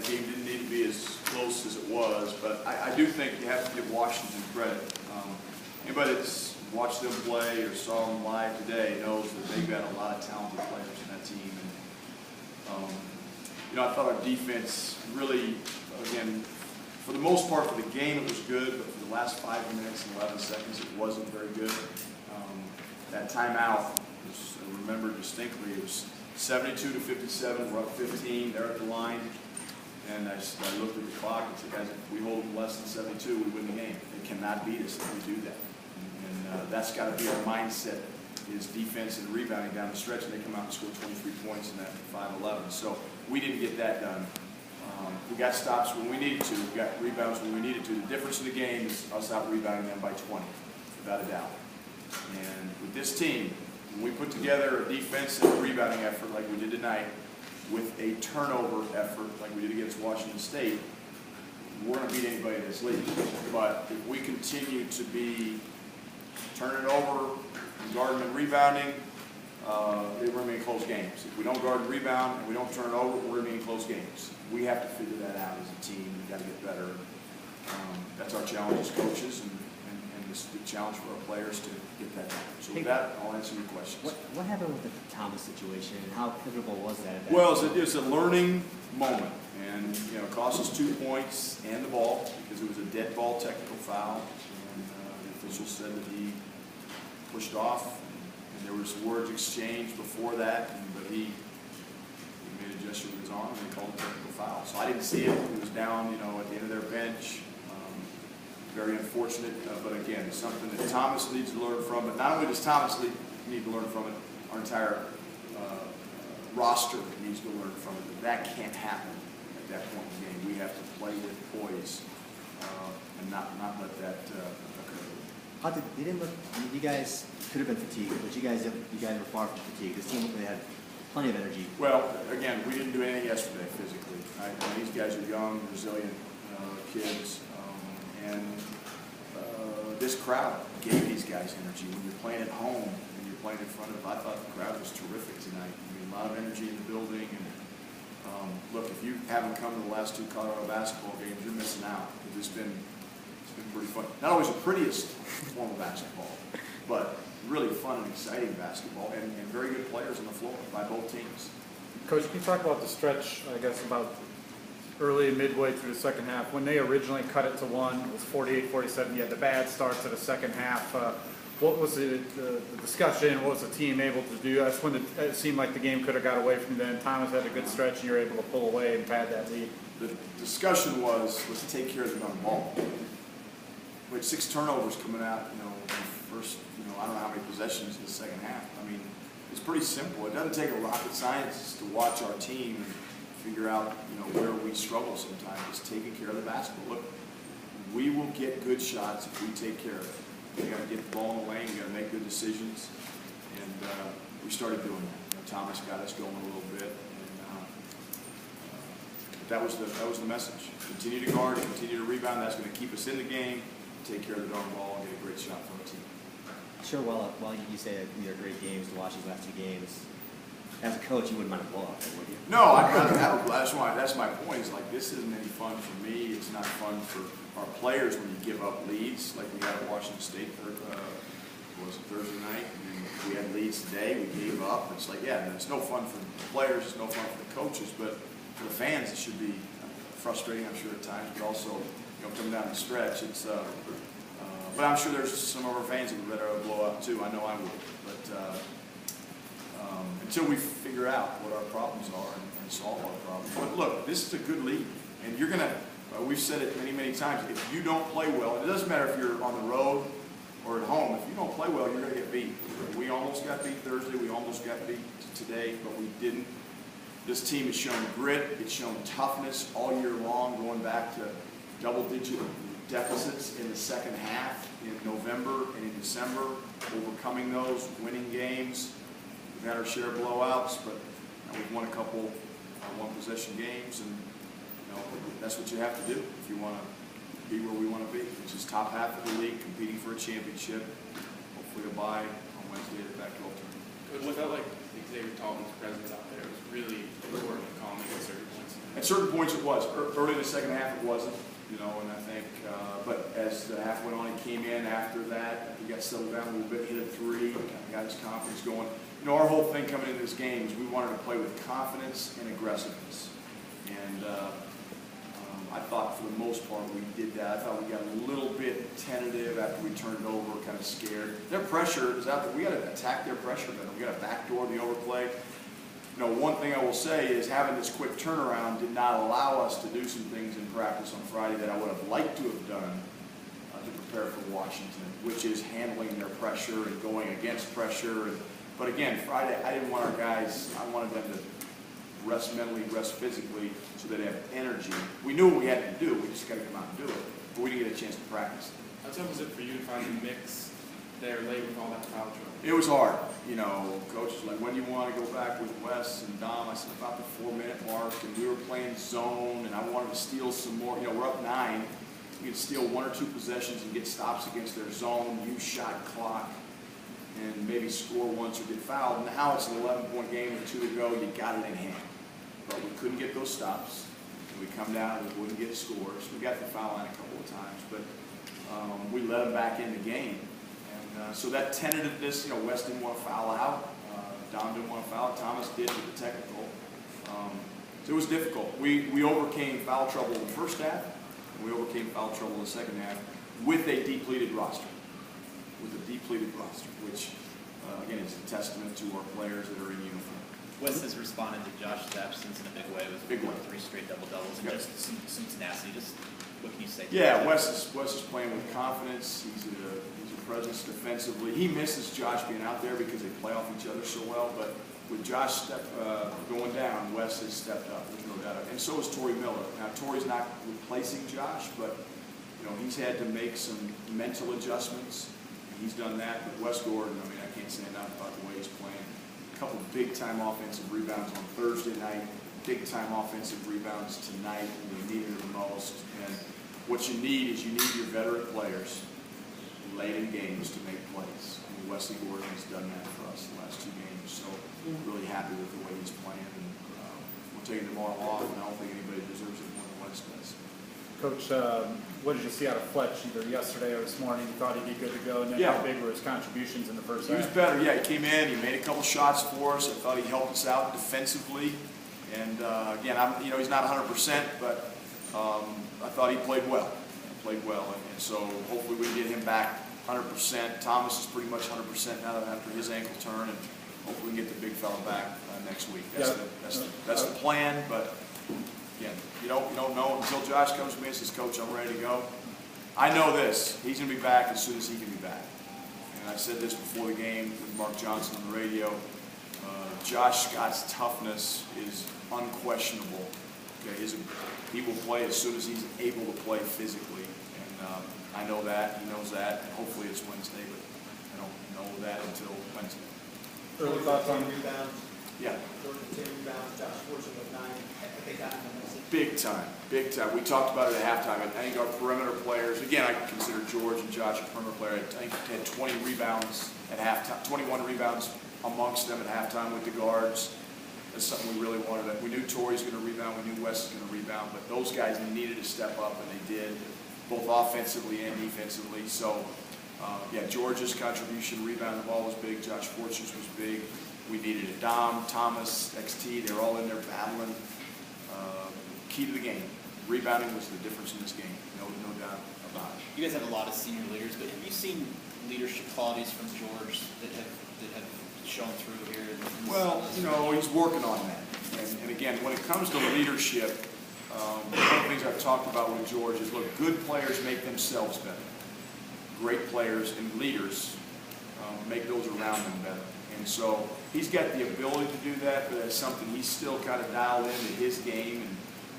that game didn't need to be as close as it was, but I do think you have to give Washington credit. Anybody that's watched them play or saw them live today knows that they've got a lot of talented players in that team. And, you know, I thought our defense really, again, for the most part for the game it was good, but for the last 5 minutes and 11 seconds it wasn't very good. That timeout, I remember distinctly, it was 72-57, we're up 15, they're at the line, and I looked at the clock and said, guys, if we hold them less than 72, we win the game. They cannot beat us if we do that. And that's got to be our mindset, is defense and rebounding down the stretch, and they come out and score 23 points in that 5-11. So we didn't get that done. We got stops when we needed to. We got rebounds when we needed to. The difference in the game is us out-rebounding them by 20, without a doubt. And with this team, when we put together a defense and a rebounding effort like we did tonight, with a turnover effort like we did against Washington State, we're going to beat anybody in this league. But if we continue to be turning it over, guarding and rebounding, we're going to be in close games. If we don't guard and rebound and we don't turn it over, we're going to be in close games. We have to figure that out as a team. We've got to get better. That's our challenge as coaches, and it's the challenge for our players to get that done. So with that, I'll answer your questions. What happened with the Thomas situation, and how pivotal was that? Well, it's a learning moment, and you know, it cost us 2 points and the ball because it was a dead ball technical foul, and the official said that he pushed off, and there was words exchanged before that, but he made a gesture with his arm, and they called it a technical foul. So I didn't see it. It was down, you know, at the end of their bench. Very unfortunate, but again, it's something that Thomas needs to learn from. But not only does Thomas need to learn from it, our entire roster needs to learn from it. That can't happen at that point in the game. We have to play with poise and not let that occur. How did they didn't look? I mean, you guys could have been fatigued, but you guys were far from fatigued. This team they had plenty of energy. Well, again, we didn't do anything yesterday physically. Right? I mean, these guys are young, resilient kids. And this crowd gave these guys energy. When you're playing at home and you're playing in front of, I thought the crowd was terrific tonight. I mean, a lot of energy in the building. And look, if you haven't come to the last 2 Colorado basketball games, you're missing out. It's been pretty fun. Not always the prettiest form of basketball, but really fun and exciting basketball, and very good players on the floor by both teams. Coach, can you talk about the stretch, I guess, about early and midway through the second half? When they originally cut it to 1, it was 48-47. You had the bad starts of the second half. What was the discussion? What was the team able to do? That's when it seemed like the game could have got away from them. Thomas had a good stretch, and you were able to pull away and pad that lead. The discussion was, let's take care of the young ball. We had 6 turnovers coming out, you know, first, you know, I don't know how many possessions in the second half. I mean, it's pretty simple. It doesn't take a rocket scientist to watch our team and figure out, you know, where we struggle sometimes. It's taking care of the basketball. Look, we will get good shots if we take care of it. We got to get the ball in the lane. We got to make good decisions, and we started doing that. You know, Thomas got us going a little bit, and but that was the message. Continue to guard, continue to rebound. That's going to keep us in the game. Take care of the darn ball and get a great shot for our team. Sure. Well, you say that these are great games to watch these last 2 games. As a coach, you wouldn't mind a blowout, would you? No, I'd rather have a blowout. That's my point. Is like, this isn't any fun for me. It's not fun for our players when you give up leads, like we had at Washington State was it Thursday night. And we had leads today. We gave up. It's like, yeah, it's no fun for the players. It's no fun for the coaches, but for the fans, it should be frustrating, I'm sure, at times. But also, you know, coming down the stretch, it's. But I'm sure there's some of our fans that would rather have a blowout too. I know I would, but. Until we figure out what our problems are and solve our problems. But look, this is a good league, and you're going to, we've said it many, many times, if you don't play well, it doesn't matter if you're on the road or at home, if you don't play well, you're going to get beat. We almost got beat Thursday, we almost got beat today, but we didn't. This team has shown grit, it's shown toughness all year long, going back to double-digit deficits in the second half in November and in December, overcoming those, winning games. We've had our share of blowouts, but we've won a couple one-possession games, and you know, that's what you have to do if you want to be where we want to be, which is top half of the league, competing for a championship, hopefully a bye on Wednesday at the Pac-12 tournament. Coach, I felt like Xavier Tallman's presence out there was really important and calming at certain points in the At certain points it was. Early in the second half it wasn't, you know, and I think, but as the half went on, he came in after that. He got settled down a little bit, hit a three, got his confidence going. You know, our whole thing coming into this game is we wanted to play with confidence and aggressiveness. And I thought for the most part we did that. I thought we got a little bit tentative after we turned it over, kind of scared. Their pressure is out there. We got to attack their pressure better. We got to backdoor the overplay. You know, one thing I will say is having this quick turnaround did not allow us to do some things in practice on Friday that I would have liked to have done to prepare for Washington, which is handling their pressure and going against pressure. But again, Friday, I didn't want our guys, I wanted them to rest mentally, rest physically, so that they have energy. We knew what we had to do. We just got to come out and do it. But we didn't get a chance to practice. How tough was it for you to find the mix there late with all that foul trouble? It was hard. You know, coach was like, when do you want to go back with Wes and Dom? I said, about the 4-minute mark, and we were playing zone, and I wanted to steal some more. You know, we're up 9. We could steal 1 or 2 possessions and get stops against their zone, use shot clock, and maybe score once or get fouled. Now it's an 11-point game with 2 to go. You got it in hand. But we couldn't get those stops. We come down and we wouldn't get scores. We got the foul line a couple of times, but we let them back in the game. And so that tentativeness, you know, Wes didn't want to foul out. Don didn't want to foul out. Thomas did with the technical. So it was difficult. We overcame foul trouble in the first half, and we overcame foul trouble in the second half with a depleted roster. Which, again, is a testament to our players that are in uniform. Wes has responded to Josh's absence in a big way with Big way. 3 straight double-doubles and Yep. just some tenacity. Just what can you say? Yeah, Wes is playing with confidence. He's a presence defensively. He misses Josh being out there because they play off each other so well. But with Josh going down, Wes has stepped up. There's no doubt. And so is Torrey Miller. Now Torrey's not replacing Josh, but you know he's had to make some mental adjustments. He's done that. But Wes Gordon, I mean, I can't say enough about the way he's playing. A couple big-time offensive rebounds on Thursday night. Big-time offensive rebounds tonight when we needed it the most. And what you need is you need your veteran players late in games to make plays. I mean, Wesley Gordon has done that for us the last 2 games. So really happy with the way he's playing. And we're taking tomorrow off, and I don't think anybody deserves it more than Wes does. Coach, what did you see out of Fletch either yesterday or this morning? You thought he'd be good to go, and then Yeah. how big were his contributions in the first He was half? better, yeah. He came in, he made a couple shots for us. I thought he helped us out defensively. And again, he's not 100%, but I thought he played well. And so hopefully we can get him back 100%. Thomas is pretty much 100% now after his ankle turn, and hopefully we can get the big fella back next week. That's the plan, but again, you don't know until Josh comes to me and says, Coach, I'm ready to go. I know this. He's going to be back as soon as he can be back. And I said this before the game with Mark Johnson on the radio. Josh Scott's toughness is unquestionable. Okay, he will play as soon as he's able to play physically. And I know that. He knows that. And hopefully it's Wednesday, but I don't know that until Wednesday. Early thoughts on rebounds. Yeah. Jordan 10 rebounds, Josh Fortune with 9. I think that one was it. Big time. We talked about it at halftime. I think our perimeter players, again, I consider George and Josh a perimeter player. I think they had 20 rebounds at halftime, 21 rebounds amongst them at halftime with the guards. That's something we really wanted. We knew Torrey's going to rebound. We knew Wes was going to rebound. But those guys needed to step up, and they did, both offensively and defensively. So, yeah, George's contribution, rebound the ball was big. Josh Fortune's was big. We needed it. Dom, Thomas, XT, they're all in there battling. Key to the game. Rebounding was the difference in this game. No doubt about it. You guys have a lot of senior leaders, but have you seen leadership qualities from George that have shown through here? Well, he's working on that. And again, when it comes to leadership, one of the things I've talked about with George is, look, good players make themselves better. Great players and leaders make those around them better. And so he's got the ability to do that, but that's something he's still kind of dialed into his game and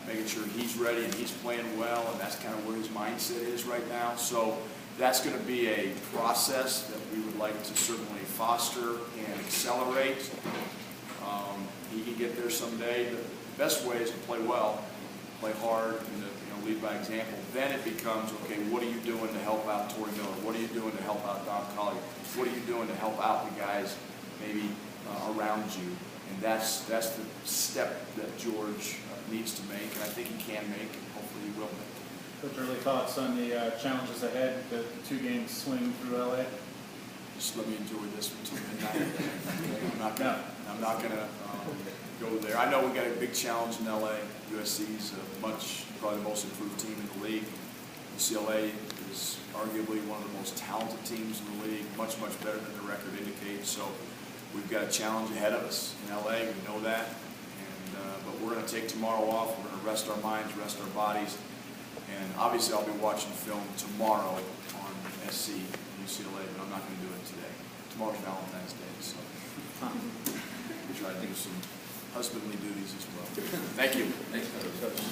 making sure he's ready and he's playing well, and that's kind of where his mindset is right now. So that's going to be a process that we would like to certainly foster and accelerate. He can get there someday, but the best way is to play well, play hard, and lead by example. Then it becomes, okay, what are you doing to help out Torrey Miller? What are you doing to help out Dom Collier? What are you doing to help out the guys maybe around you? And that's the step that George needs to make, and I think he can make, and hopefully he will make. Coach, early thoughts on the challenges ahead, the 2-game swing through LA? Just let me enjoy this one till midnight. I'm not gonna go there. I know we got a big challenge in LA. USC's probably the most improved team in the league. UCLA is arguably one of the most talented teams in the league, much better than the record indicates. So we've got a challenge ahead of us in LA. We know that, but we're going to take tomorrow off. We're going to rest our minds, rest our bodies, and obviously I'll be watching film tomorrow on SC UCLA, but I'm not going to do it today. Tomorrow's Valentine's Day, so we try to do some husbandly duties as well. Thank you. Thanks, Coach.